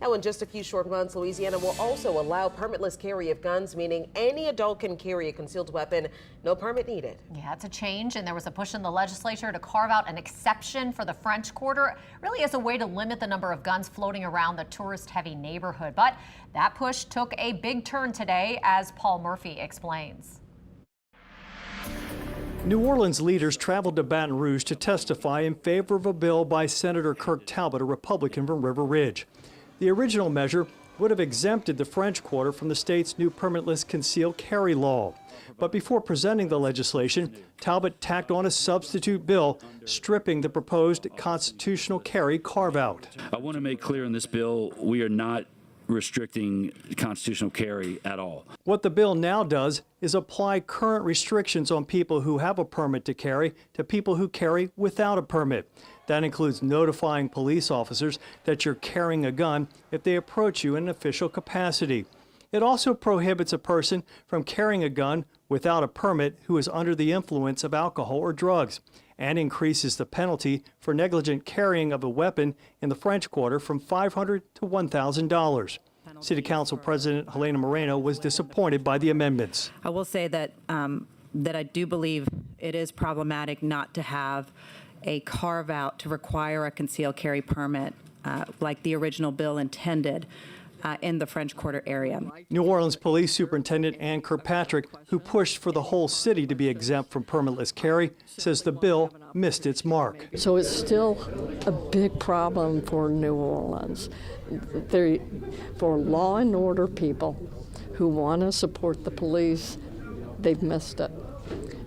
Now, in just a few short months, Louisiana will also allow permitless carry of guns, meaning any adult can carry a concealed weapon, no permit needed. Yeah, it's a change, and there was a push in the legislature to carve out an exception for the French Quarter, really as a way to limit the number of guns floating around the tourist-heavy neighborhood. But that push took a big turn today, as Paul Murphy explains. New Orleans leaders traveled to Baton Rouge to testify in favor of a bill by Senator Kirk Talbot, a Republican from River Ridge. The original measure would have exempted the French Quarter from the state's new permitless concealed carry law. But before presenting the legislation, Talbot tacked on a substitute bill, stripping the proposed constitutional carry carve-out. I want to make clear in this bill, we are not restricting constitutional carry at all. What the bill now does is apply current restrictions on people who have a permit to carry to people who carry without a permit. That includes notifying police officers that you're carrying a gun if they approach you in an official capacity. It also prohibits a person from carrying a gun without a permit who is under the influence of alcohol or drugs, and increases the penalty for negligent carrying of a weapon in the French Quarter from $500 to $1,000. City Council President Helena Moreno was disappointed by the amendments. I will say that I do believe it is problematic not to have a carve-out to require a concealed carry permit like the original bill intended in the French Quarter area. New Orleans Police Superintendent Ann Kirkpatrick, who pushed for the whole city to be exempt from permitless carry, says the bill missed its mark. So it's still a big problem for New Orleans. For law and order people who want to support the police, they've missed it,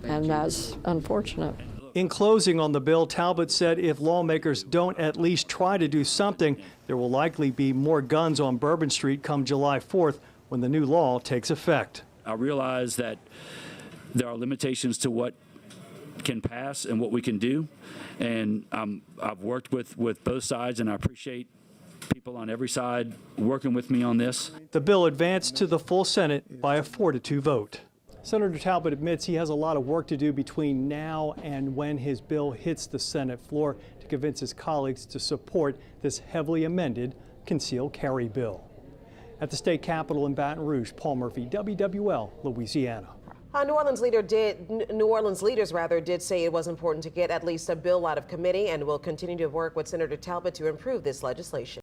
and that's unfortunate. In closing on the bill, Talbot said if lawmakers don't at least try to do something, there will likely be more guns on Bourbon Street come July 4th when the new law takes effect. I realize that there are limitations to what can pass and what we can do, and I've worked with both sides, and I appreciate people on every side working with me on this. The bill advanced to the full Senate by a 4-2 vote. Senator Talbot admits he has a lot of work to do between now and when his bill hits the Senate floor to convince his colleagues to support this heavily amended concealed carry bill. At the state capitol in Baton Rouge, Paul Murphy, WWL, Louisiana. New Orleans leaders did say it was important to get at least a bill out of committee, and will continue to work with Senator Talbot to improve this legislation.